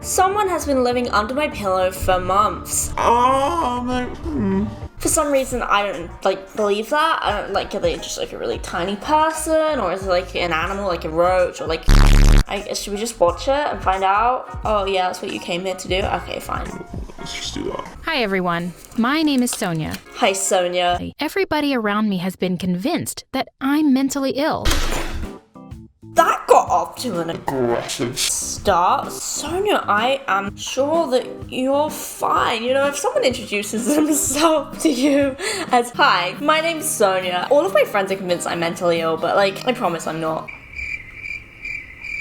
Someone has been living under my pillow for months. For some reason, I don't, believe that. I don't, are they just, a really tiny person? Or is it, an animal, like a roach? Or, should we just watch it and find out? Oh, yeah, that's what you came here to do? Okay, fine. Let's just do that. Hi, everyone. My name is Sonia. Hi, Sonia. Everybody around me has been convinced that I'm mentally ill. That got off to an Aggressive start. Sonia, I am sure that you're fine. If someone introduces themselves to you as, hi, my name's Sonia. All of my friends are convinced I'm mentally ill, but, I promise I'm not.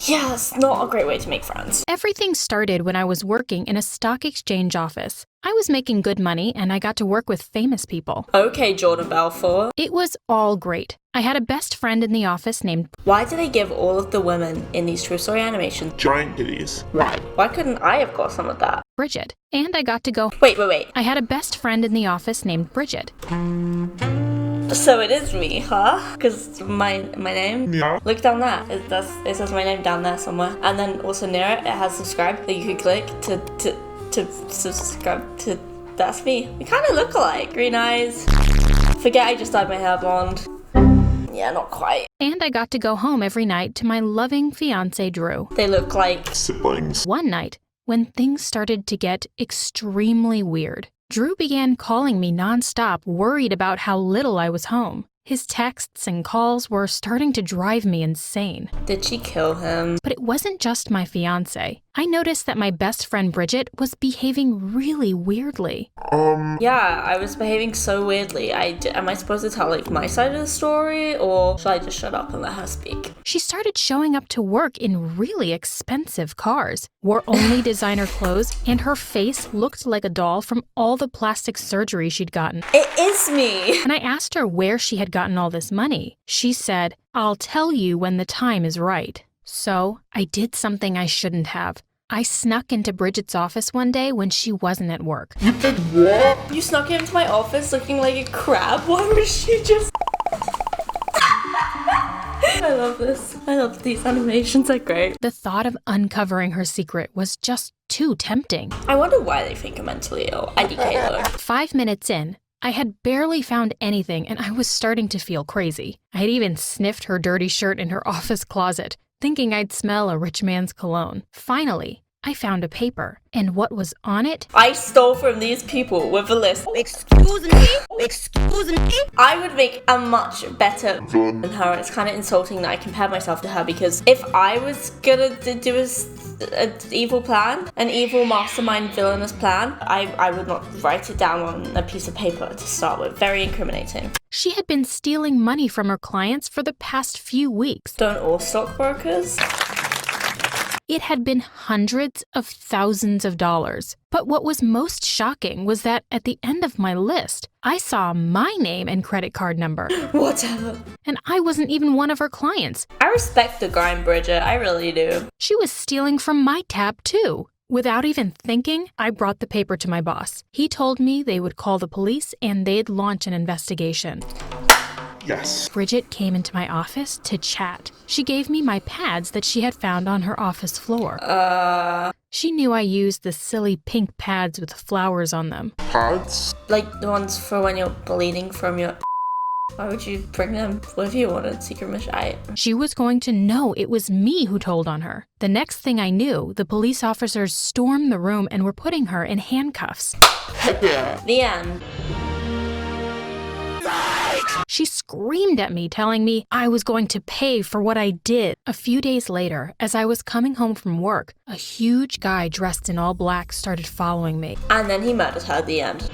Yeah, it's not a great way to make friends. Everything started when I was working in a stock exchange office. I was making good money and I got to work with famous people. Okay, Jordan Belfort. It was all great. I had a best friend in the office named... Why do they give all of the women in these true story animations giant titties. Why couldn't I have got some of that? Bridget. And I got to go... Wait. I had a best friend in the office named Bridget. So it is me, huh? Because my name? Yeah. Look down there. It says my name down there somewhere. And then also near it, it has subscribe that you could click to subscribe to. That's me. We kind of look alike. Green eyes. Forget I just dyed my hair blonde. Yeah, not quite. And I got to go home every night to my loving fiancé, Drew. They look like siblings. One night, when things started to get extremely weird, Drew began calling me nonstop, worried about how little I was home. His texts and calls were starting to drive me insane. Did she kill him? But it wasn't just my fiancé. I noticed that my best friend Bridget was behaving really weirdly. Yeah, I was behaving so weirdly. Am I supposed to tell, my side of the story, or should I just shut up and let her speak? She started showing up to work in really expensive cars, wore only designer clothes, and her face looked like a doll from all the plastic surgery she'd gotten. It is me! And I asked her where she had gotten all this money. She said, "I'll tell you when the time is right." So I did something I shouldn't have. I snuck into Bridget's office one day when she wasn't at work. You did what? You snuck into my office looking like a crab? Why was she just... I love this. I love these animations, they're great. The thought of uncovering her secret was just too tempting. I wonder why they think I'm mentally ill. IDK though. 5 minutes in, I had barely found anything and I was starting to feel crazy. I had even sniffed her dirty shirt in her office closet, thinking I'd smell a rich man's cologne. Finally, I found a paper, and what was on it? I stole from these people with a list. Excuse me? I would make a much better than her, and it's kind of insulting that I compared myself to her, because if I was gonna do an evil plan, an evil mastermind villainous plan, I would not write it down on a piece of paper to start with. Very incriminating. She had been stealing money from her clients for the past few weeks. Don't all stockbrokers? It had been hundreds of thousands of dollars. But what was most shocking was that at the end of my list, I saw my name and credit card number. Whatever. And I wasn't even one of her clients. I respect the grind, Bridget. I really do. She was stealing from my tab, too. Without even thinking, I brought the paper to my boss. He told me they would call the police and they'd launch an investigation. Yes. Bridget came into my office to chat. She gave me my pads that she had found on her office floor. She knew I used the silly pink pads with flowers on them. Pads? Like the ones for when you're bleeding from your... Why would you bring them with you on a secret mission? She was going to know it was me who told on her. The next thing I knew, the police officers stormed the room and were putting her in handcuffs. Heck yeah. The end. She screamed at me, telling me I was going to pay for what I did. A few days later, as I was coming home from work, a huge guy dressed in all black started following me. And then he murdered her at the end.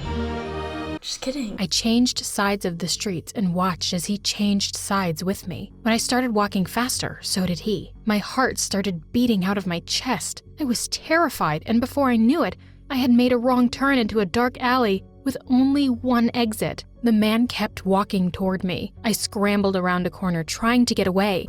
Just kidding. I changed sides of the streets and watched as he changed sides with me. When I started walking faster, so did he. My heart started beating out of my chest. I was terrified, and before I knew it, I had made a wrong turn into a dark alley with only one exit. The man kept walking toward me. I scrambled around a corner trying to get away.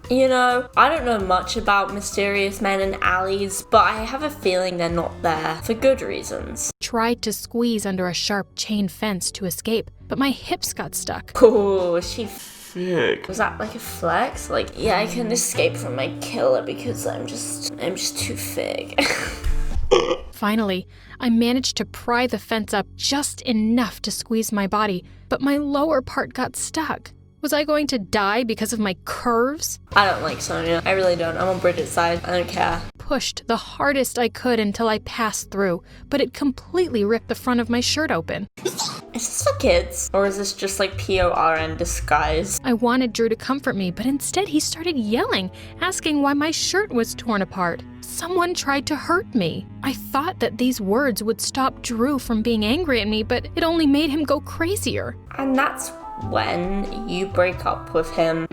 You know, I don't know much about mysterious men in alleys, but I have a feeling they're not there for good reasons. Tried to squeeze under a sharp chain fence to escape, but my hips got stuck. Oh, she thick. Was that like a flex? Like, yeah, I can escape from my killer because I'm just too thick. Finally, I managed to pry the fence up just enough to squeeze my body, but my lower part got stuck. Was I going to die because of my curves? I don't like Sonia. I really don't. I'm on Bridget's side. I don't care. Pushed the hardest I could until I passed through, but it completely ripped the front of my shirt open. Is this for kids? Or is this just like PORN disguise? I wanted Drew to comfort me, but instead he started yelling, asking why my shirt was torn apart. Someone tried to hurt me. I thought that these words would stop Drew from being angry at me, but it only made him go crazier. And that's when you break up with him.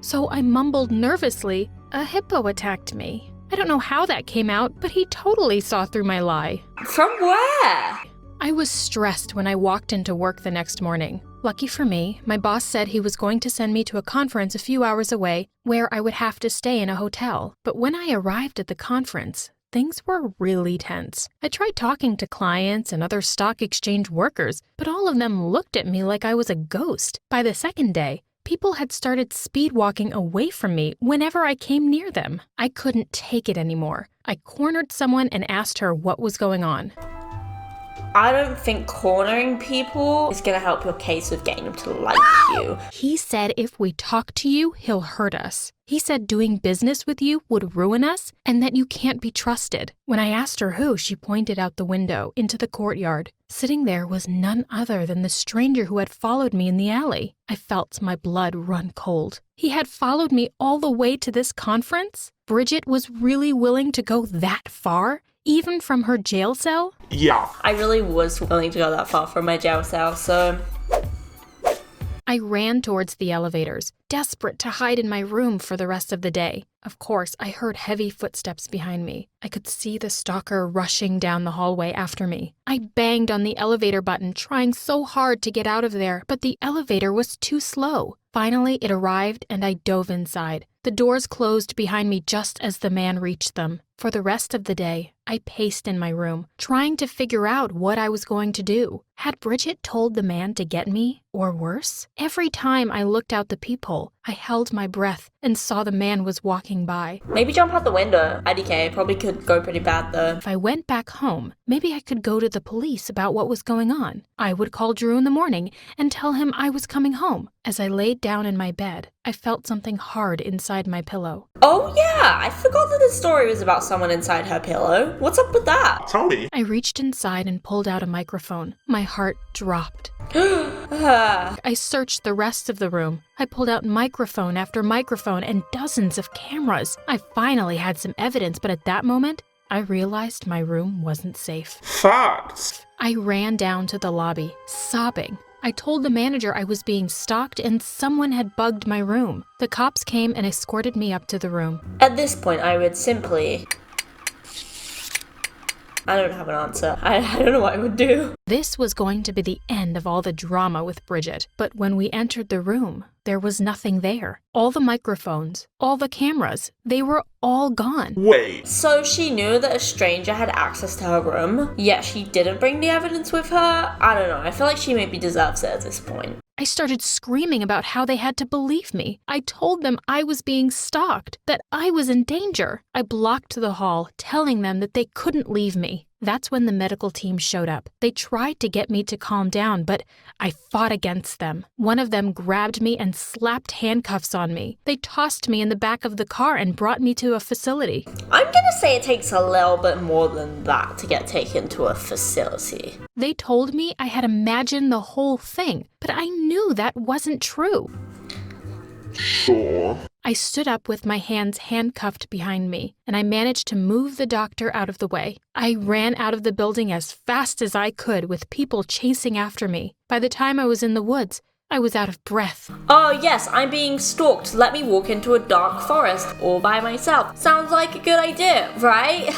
So I mumbled nervously, "A hippo attacked me." I don't know how that came out, but he totally saw through my lie. From where? I was stressed when I walked into work the next morning. Lucky for me, my boss said he was going to send me to a conference a few hours away where I would have to stay in a hotel. But when I arrived at the conference, things were really tense. I tried talking to clients and other stock exchange workers, but all of them looked at me like I was a ghost. By the second day, people had started speed walking away from me whenever I came near them. I couldn't take it anymore. I cornered someone and asked her what was going on. I don't think cornering people is gonna help your case of getting them to like you. He said if we talk to you, he'll hurt us. He said doing business with you would ruin us and that you can't be trusted. When I asked her who, she pointed out the window into the courtyard. Sitting there was none other than the stranger who had followed me in the alley. I felt my blood run cold. He had followed me all the way to this conference? Bridget was really willing to go that far? Even from her jail cell? Yeah. I really was willing to go that far from my jail cell, so... I ran towards the elevators, desperate to hide in my room for the rest of the day. Of course, I heard heavy footsteps behind me. I could see the stalker rushing down the hallway after me. I banged on the elevator button, trying so hard to get out of there, but the elevator was too slow. Finally, it arrived and I dove inside. The doors closed behind me just as the man reached them. For the rest of the day, I paced in my room, trying to figure out what I was going to do. Had Bridget told the man to get me, or worse? Every time I looked out the peephole, I held my breath and saw the man was walking by. Maybe jump out the window. IDK probably could go pretty bad though. If I went back home, maybe I could go to the police about what was going on. I would call Drew in the morning and tell him I was coming home. As I laid down in my bed, I felt something hard inside my pillow. Oh yeah, I forgot that the story was about someone inside her pillow. What's up with that? Tell me. I reached inside and pulled out a microphone. My heart dropped. I searched the rest of the room. I pulled out microphone after microphone and dozens of cameras. I finally had some evidence, but at that moment, I realized my room wasn't safe. Facts. I ran down to the lobby, sobbing. I told the manager I was being stalked and someone had bugged my room. The cops came and escorted me up to the room. At this point, I would simply... I don't have an answer. I don't know what I would do. This was going to be the end of all the drama with Bridget, but when we entered the room, there was nothing there. All the microphones, all the cameras, they were all gone. Wait. So she knew that a stranger had access to her room, yet she didn't bring the evidence with her? I don't know. I feel like she maybe deserves it at this point. I started screaming about how they had to believe me. I told them I was being stalked, that I was in danger. I blocked the hall, telling them that they couldn't leave me. That's when the medical team showed up. They tried to get me to calm down, but I fought against them. One of them grabbed me and slapped handcuffs on me. They tossed me in the back of the car and brought me to a facility. I'm gonna say it takes a little bit more than that to get taken to a facility. They told me I had imagined the whole thing, but I knew that wasn't true. Sure. I stood up with my hands handcuffed behind me, and I managed to move the doctor out of the way. I ran out of the building as fast as I could with people chasing after me. By the time I was in the woods, I was out of breath. Oh yes, I'm being stalked. Let me walk into a dark forest all by myself. Sounds like a good idea, right?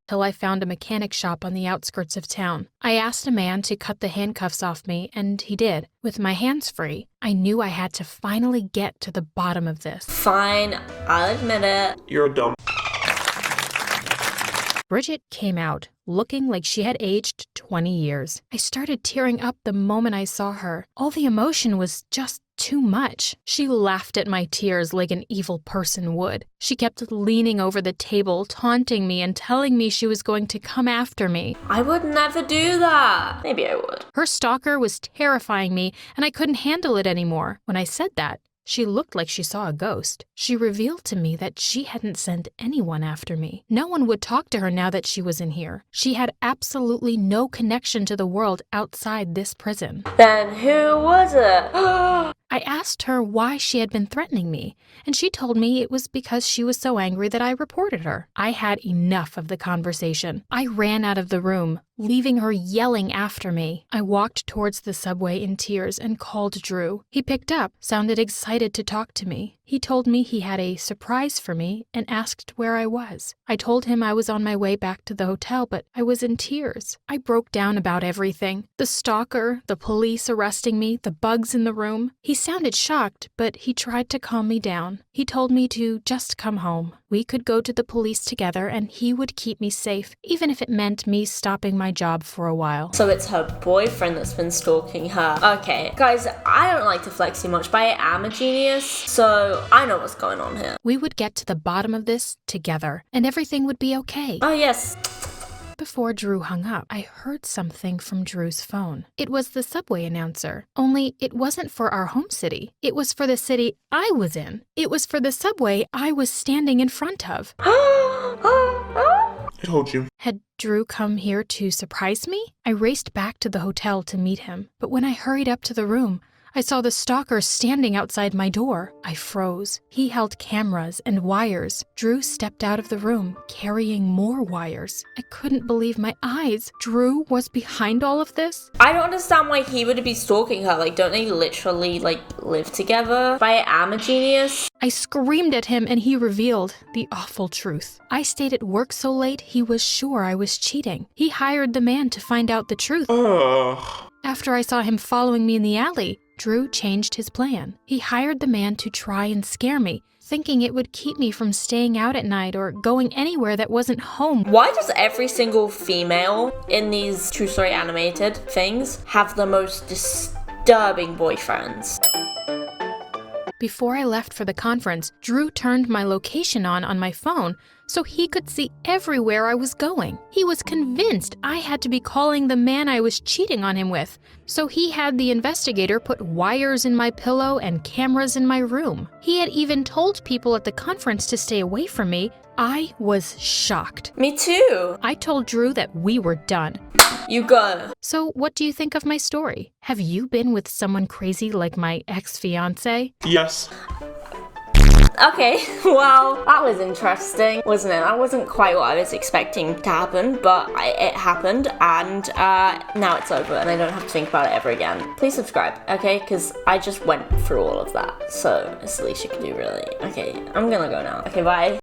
Till I found a mechanic shop on the outskirts of town. I asked a man to cut the handcuffs off me, and he did. With my hands free, I knew I had to finally get to the bottom of this. Fine, I'll admit it. You're dumb. Bridget came out, looking like she had aged 20 years. I started tearing up the moment I saw her. All the emotion was just too much. She laughed at my tears like an evil person would. She kept leaning over the table, taunting me and telling me she was going to come after me. I would never do that. Maybe I would. Her stalker was terrifying me, and I couldn't handle it anymore. When I said that, she looked like she saw a ghost. She revealed to me that she hadn't sent anyone after me. No one would talk to her now that she was in here. She had absolutely no connection to the world outside this prison. Then who was it? I asked her why she had been threatening me, and she told me it was because she was so angry that I reported her. I had enough of the conversation. I ran out of the room, leaving her yelling after me. I walked towards the subway in tears and called Drew. He picked up, sounded excited to talk to me. He told me he had a surprise for me and asked where I was. I told him I was on my way back to the hotel, but I was in tears. I broke down about everything. The stalker, the police arresting me, the bugs in the room. He sounded shocked, but he tried to calm me down. He told me to just come home. We could go to the police together and he would keep me safe, even if it meant me stopping my job for a while. So it's her boyfriend that's been stalking her. Okay, guys, I don't like to flex too much, but I am a genius, so I know what's going on here. We would get to the bottom of this together, and everything would be okay. Oh, yes. Before Drew hung up, I heard something from Drew's phone. It was the subway announcer, only it wasn't for our home city. It was for the city I was in. It was for the subway I was standing in front of. I told you. Had Drew come here to surprise me? I raced back to the hotel to meet him, but when I hurried up to the room, I saw the stalker standing outside my door. I froze. He held cameras and wires. Drew stepped out of the room, carrying more wires. I couldn't believe my eyes. Drew was behind all of this? I don't understand why he would be stalking her. Like, don't they literally, live together? But I am a genius. I screamed at him and he revealed the awful truth. I stayed at work so late, he was sure I was cheating. He hired the man to find out the truth. After I saw him following me in the alley, Drew changed his plan. He hired the man to try and scare me, thinking it would keep me from staying out at night or going anywhere that wasn't home. Why does every single female in these true story animated things have the most disturbing boyfriends? Before I left for the conference, Drew turned my location on my phone so he could see everywhere I was going. He was convinced I had to be calling the man I was cheating on him with, so he had the investigator put wires in my pillow and cameras in my room. He had even told people at the conference to stay away from me. I was shocked. Me too. I told Drew that we were done. You go. So what do you think of my story? Have you been with someone crazy like my ex-fiancé? Yes. Okay, well, that was interesting, wasn't it? That wasn't quite what I was expecting to happen, but it happened, and now it's over, and I don't have to think about it ever again. Please subscribe, okay? Because I just went through all of that, so it's the least you can do, really. Okay, I'm gonna go now. Okay, bye.